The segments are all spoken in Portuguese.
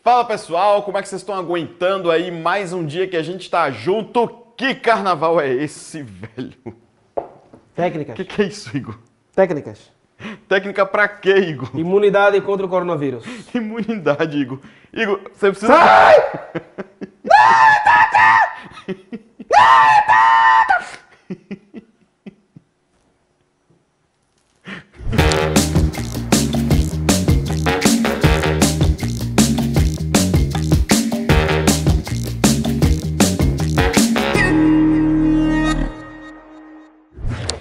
Fala pessoal, como é que vocês estão aguentando aí mais um dia que a gente tá junto? Que carnaval é esse, velho? Técnicas. Que é isso, Igor? Técnicas. Técnica pra quê, Igor? Imunidade contra o coronavírus. Imunidade, Igor. Igor, você precisa... Sai!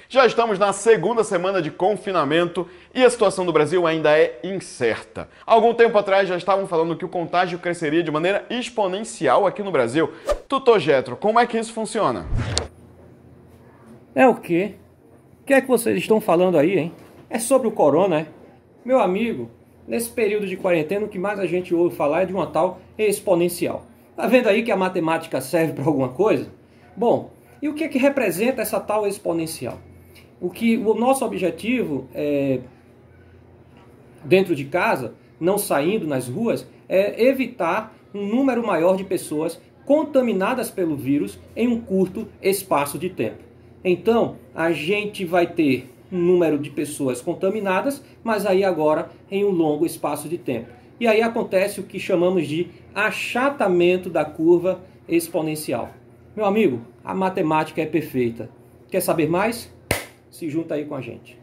Já estamos na segunda semana de confinamento e a situação do Brasil ainda é incerta. Algum tempo atrás já estavam falando que o contágio cresceria de maneira exponencial aqui no Brasil. Tutor Getro, como é que isso funciona? É o quê? O que é que vocês estão falando aí, hein? É sobre o corona, é? Meu amigo, nesse período de quarentena o que mais a gente ouve falar é de uma tal exponencial. Tá vendo aí que a matemática serve para alguma coisa? Bom, e o que é que representa essa tal exponencial? O nosso objetivo é, dentro de casa, não saindo nas ruas, é evitar um número maior de pessoas contaminadas pelo vírus em um curto espaço de tempo. Então, a gente vai ter um número de pessoas contaminadas, mas aí agora em um longo espaço de tempo. E aí acontece o que chamamos de achatamento da curva exponencial. Meu amigo, a matemática é perfeita. Quer saber mais? Se junta aí com a gente.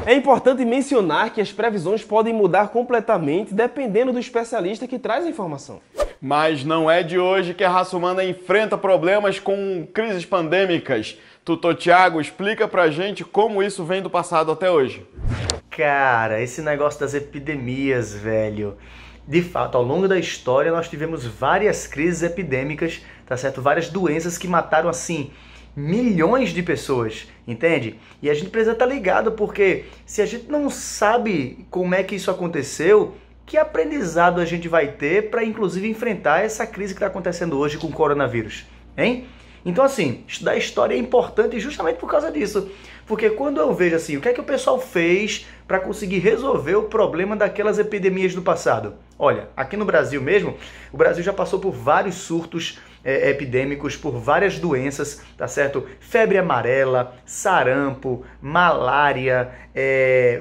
É importante mencionar que as previsões podem mudar completamente dependendo do especialista que traz a informação. Mas não é de hoje que a raça humana enfrenta problemas com crises pandêmicas. Tutor Thiago, explica pra gente como isso vem do passado até hoje. Cara, esse negócio das epidemias, velho. De fato, ao longo da história nós tivemos várias crises epidêmicas, tá certo? Várias doenças que mataram, assim, milhões de pessoas, entende? E a gente precisa estar ligado, porque se a gente não sabe como é que isso aconteceu, que aprendizado a gente vai ter para, inclusive, enfrentar essa crise que está acontecendo hoje com o coronavírus, hein? Então, assim, estudar história é importante justamente por causa disso. Porque quando eu vejo assim, o que é que o pessoal fez para conseguir resolver o problema daquelas epidemias do passado? Olha, aqui no Brasil mesmo, o Brasil já passou por vários surtos epidêmicos, por várias doenças, tá certo? Febre amarela, sarampo, malária,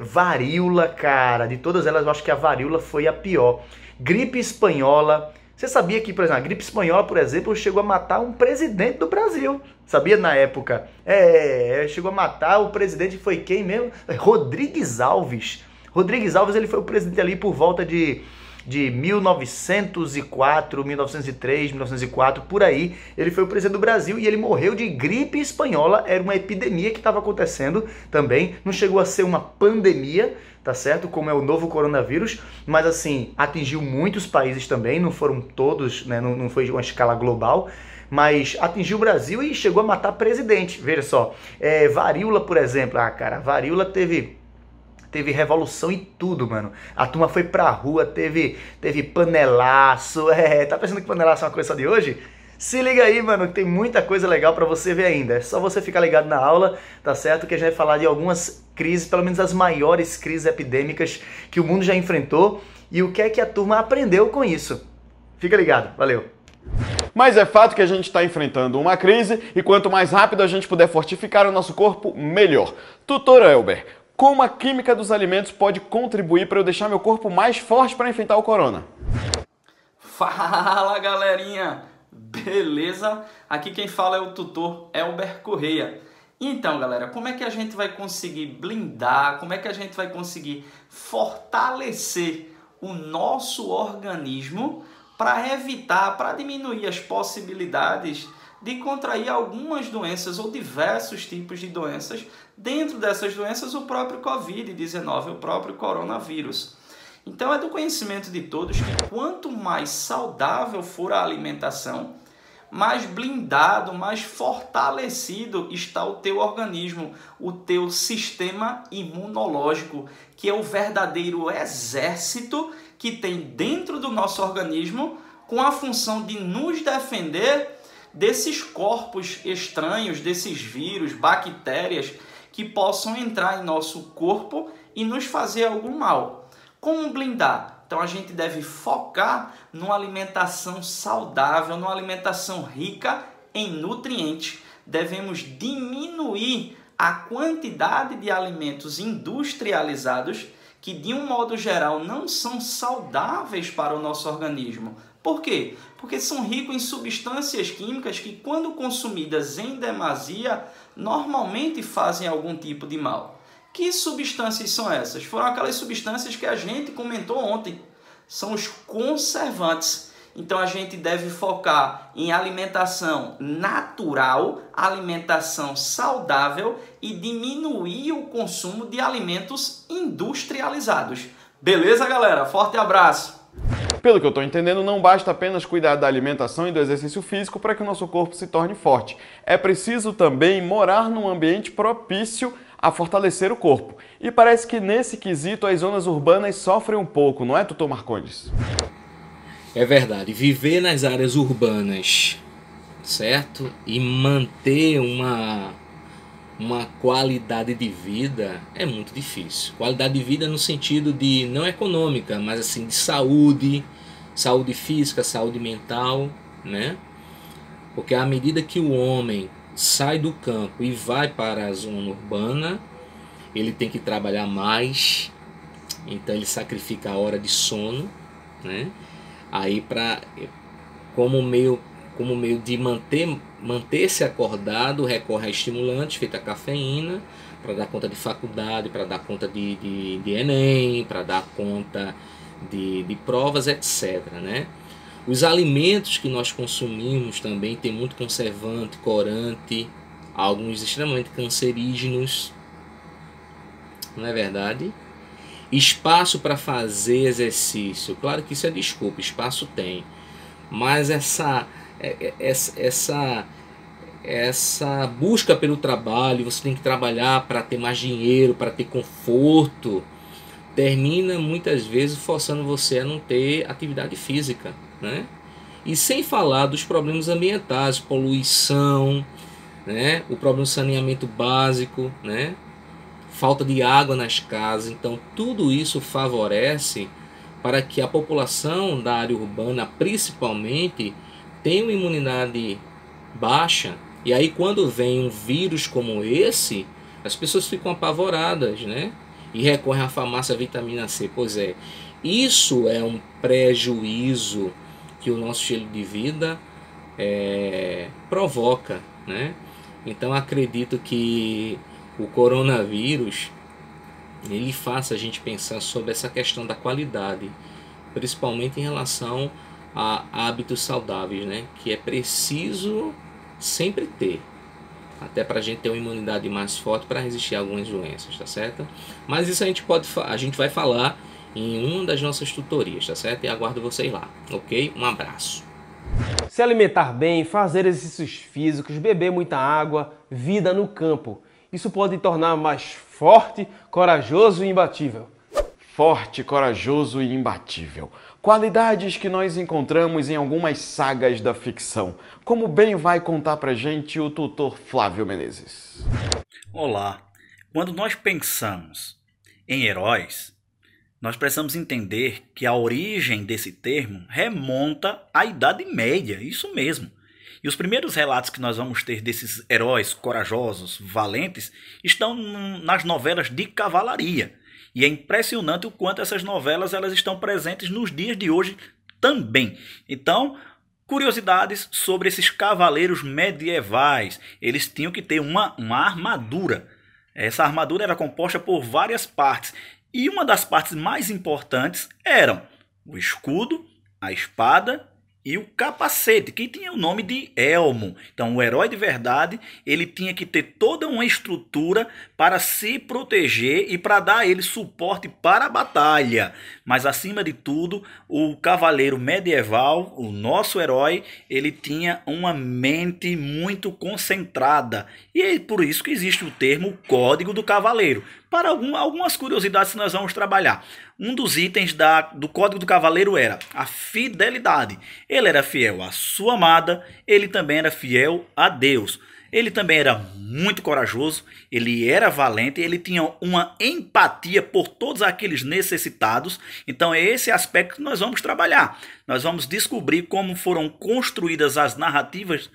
varíola, cara. De todas elas, eu acho que a varíola foi a pior. Gripe espanhola. Você sabia que, por exemplo, a gripe espanhola, por exemplo, chegou a matar um presidente do Brasil? Sabia na época? Chegou a matar o presidente, foi quem mesmo? Rodrigues Alves. Rodrigues Alves, ele foi o presidente ali por volta de 1904, 1903, 1904, por aí. Ele foi o presidente do Brasil e ele morreu de gripe espanhola. Era uma epidemia que estava acontecendo também. Não chegou a ser uma pandemia, tá certo? Como é o novo coronavírus, mas assim, atingiu muitos países também, não foram todos, né? Não foi uma escala global, mas atingiu o Brasil e chegou a matar presidente, veja só. Varíola, por exemplo, cara, varíola teve revolução e tudo, mano. A turma foi pra rua, teve panelaço, tá pensando que panelaço é uma coisa só de hoje? Se liga aí, mano, que tem muita coisa legal pra você ver ainda. É só você ficar ligado na aula, tá certo? Que a gente vai falar de algumas crises, pelo menos as maiores crises epidêmicas que o mundo já enfrentou e o que é que a turma aprendeu com isso. Fica ligado, valeu! Mas é fato que a gente está enfrentando uma crise e quanto mais rápido a gente puder fortificar o nosso corpo, melhor. Tutor Elber, como a química dos alimentos pode contribuir para eu deixar meu corpo mais forte para enfrentar o corona? Fala, galerinha! Beleza? Aqui quem fala é o tutor Elber Correia. Então, galera, como é que a gente vai conseguir blindar, como é que a gente vai conseguir fortalecer o nosso organismo para evitar, para diminuir as possibilidades de contrair algumas doenças ou diversos tipos de doenças, dentro dessas doenças o próprio Covid-19, o próprio coronavírus. Então é do conhecimento de todos que quanto mais saudável for a alimentação, mais blindado, mais fortalecido está o teu organismo, o teu sistema imunológico, que é o verdadeiro exército que tem dentro do nosso organismo com a função de nos defender desses corpos estranhos, desses vírus, bactérias que possam entrar em nosso corpo e nos fazer algum mal. Como blindar? Então a gente deve focar numa alimentação saudável, numa alimentação rica em nutrientes. Devemos diminuir a quantidade de alimentos industrializados que, de um modo geral, não são saudáveis para o nosso organismo. Por quê? Porque são ricos em substâncias químicas que, quando consumidas em demasia, normalmente fazem algum tipo de mal. Que substâncias são essas? Foram aquelas substâncias que a gente comentou ontem. São os conservantes. Então a gente deve focar em alimentação natural, alimentação saudável e diminuir o consumo de alimentos industrializados. Beleza, galera? Forte abraço! Pelo que eu estou entendendo, não basta apenas cuidar da alimentação e do exercício físico para que o nosso corpo se torne forte. É preciso também morar num ambiente propício a fortalecer o corpo. E parece que nesse quesito as zonas urbanas sofrem um pouco, não é, Tutor Marcondes? É verdade, viver nas áreas urbanas, certo? E manter uma qualidade de vida é muito difícil. Qualidade de vida no sentido de, não econômica, mas assim, de saúde, saúde física, saúde mental, né? Porque à medida que o homem sai do campo e vai para a zona urbana, ele tem que trabalhar mais, então ele sacrifica a hora de sono, né? Aí como meio de manter-se acordado, recorre a estimulantes, feita a cafeína, para dar conta de faculdade, para dar conta de Enem, para dar conta de provas, etc. Né? Os alimentos que nós consumimos também tem muito conservante, corante, alguns extremamente cancerígenos, não é verdade? Espaço para fazer exercício, claro que isso é desculpa, espaço tem, mas essa busca pelo trabalho, você tem que trabalhar para ter mais dinheiro, para ter conforto, termina muitas vezes forçando você a não ter atividade física, né? E sem falar dos problemas ambientais, poluição, né? O problema do saneamento básico, né? Falta de água nas casas. Então tudo isso favorece para que a população da área urbana, principalmente, tenha uma imunidade baixa. E aí quando vem um vírus como esse, as pessoas ficam apavoradas, né? E recorrem à farmácia vitamina C. Pois é, isso é um prejuízo que o nosso estilo de vida provoca, né? Então acredito que o coronavírus ele faça a gente pensar sobre essa questão da qualidade, principalmente em relação a hábitos saudáveis, né? Que é preciso sempre ter, até para a gente ter uma imunidade mais forte para resistir a algumas doenças, tá certo? Mas isso a gente vai falar em uma das nossas tutorias, tá certo? E aguardo vocês lá, ok? Um abraço. Se alimentar bem, fazer exercícios físicos, beber muita água, vida no campo. Isso pode tornar mais forte, corajoso e imbatível. Forte, corajoso e imbatível. Qualidades que nós encontramos em algumas sagas da ficção. Como bem vai contar pra gente o tutor Flávio Menezes. Olá. Quando nós pensamos em heróis, nós precisamos entender que a origem desse termo remonta à Idade Média, isso mesmo. E os primeiros relatos que nós vamos ter desses heróis corajosos, valentes, estão nas novelas de cavalaria. E é impressionante o quanto essas novelas elas estão presentes nos dias de hoje também. Então, curiosidades sobre esses cavaleiros medievais. Eles tinham que ter uma armadura. Essa armadura era composta por várias partes. E uma das partes mais importantes eram o escudo, a espada e o capacete, que tinha o nome de elmo. Então o herói de verdade, ele tinha que ter toda uma estrutura para se proteger e para dar a ele suporte para a batalha. Mas acima de tudo, o cavaleiro medieval, o nosso herói, ele tinha uma mente muito concentrada. E é por isso que existe o termo Código do Cavaleiro. Para algumas curiosidades que nós vamos trabalhar. Um dos itens do Código do Cavaleiro era a fidelidade. Ele era fiel à sua amada, ele também era fiel a Deus. Ele também era muito corajoso, ele era valente, ele tinha uma empatia por todos aqueles necessitados. Então é esse aspecto que nós vamos trabalhar. Nós vamos descobrir como foram construídas as narrativas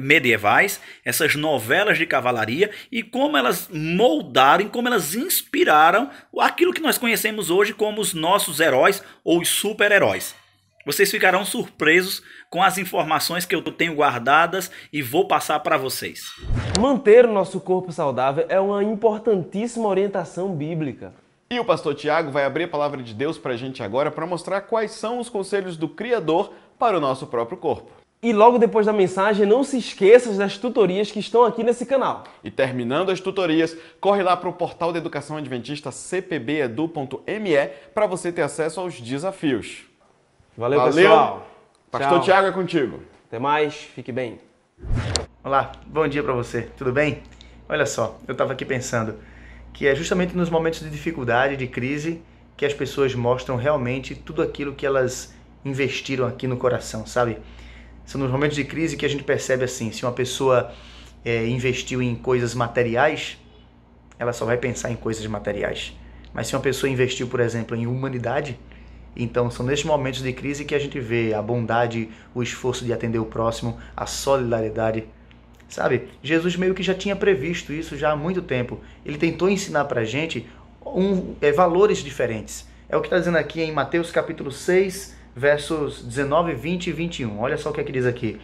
medievais, essas novelas de cavalaria, e como elas moldaram, como elas inspiraram aquilo que nós conhecemos hoje como os nossos heróis ou os super-heróis. Vocês ficarão surpresos com as informações que eu tenho guardadas e vou passar para vocês. Manter o nosso corpo saudável é uma importantíssima orientação bíblica. E o pastor Tiago vai abrir a palavra de Deus para a gente agora para mostrar quais são os conselhos do Criador para o nosso próprio corpo. E logo depois da mensagem, não se esqueça das tutorias que estão aqui nesse canal. E terminando as tutorias, corre lá para o portal da Educação Adventista cpbedu.me para você ter acesso aos desafios. Valeu, pessoal. Pastor Tchau. Tiago é contigo. Até mais, fique bem. Olá, bom dia para você, tudo bem? Olha só, eu estava aqui pensando que é justamente nos momentos de dificuldade, de crise, que as pessoas mostram realmente tudo aquilo que elas investiram aqui no coração, sabe? São nos momentos de crise que a gente percebe assim, se uma pessoa investiu em coisas materiais, ela só vai pensar em coisas materiais. Mas se uma pessoa investiu, por exemplo, em humanidade, então são nesses momentos de crise que a gente vê a bondade, o esforço de atender o próximo, a solidariedade. Sabe, Jesus meio que já tinha previsto isso já há muito tempo. Ele tentou ensinar pra gente valores diferentes. É o que está dizendo aqui em Mateus capítulo 6, versos 19, 20 e 21. Olha só o que é que diz aqui.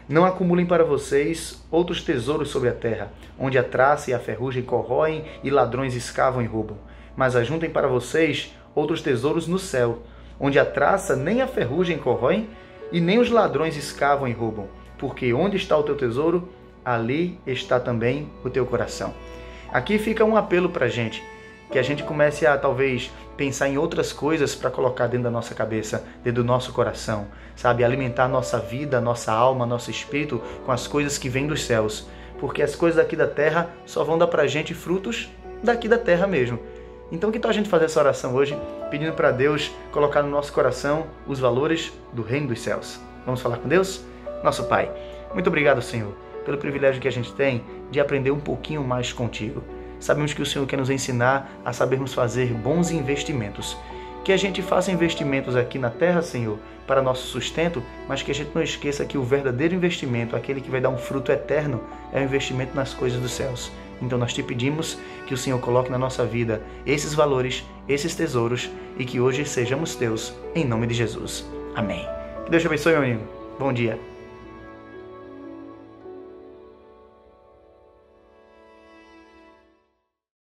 Não acumulem para vocês outros tesouros sobre a terra, onde a traça e a ferrugem corroem e ladrões escavam e roubam. Mas ajuntem para vocês outros tesouros no céu, onde a traça nem a ferrugem corroem e nem os ladrões escavam e roubam. Porque onde está o teu tesouro, ali está também o teu coração. Aqui fica um apelo para a gente, que a gente comece a talvez pensar em outras coisas para colocar dentro da nossa cabeça, dentro do nosso coração, sabe? Alimentar nossa vida, nossa alma, nosso espírito com as coisas que vêm dos céus. Porque as coisas daqui da terra só vão dar para a gente frutos daqui da terra mesmo. Então que tal a gente fazer essa oração hoje, pedindo para Deus colocar no nosso coração os valores do reino dos céus. Vamos falar com Deus? Nosso Pai, muito obrigado, Senhor, pelo privilégio que a gente tem de aprender um pouquinho mais contigo. Sabemos que o Senhor quer nos ensinar a sabermos fazer bons investimentos. Que a gente faça investimentos aqui na terra, Senhor, para nosso sustento, mas que a gente não esqueça que o verdadeiro investimento, aquele que vai dar um fruto eterno, é o investimento nas coisas dos céus. Então nós te pedimos que o Senhor coloque na nossa vida esses valores, esses tesouros, e que hoje sejamos teus, em nome de Jesus. Amém. Que Deus te abençoe, meu amigo. Bom dia.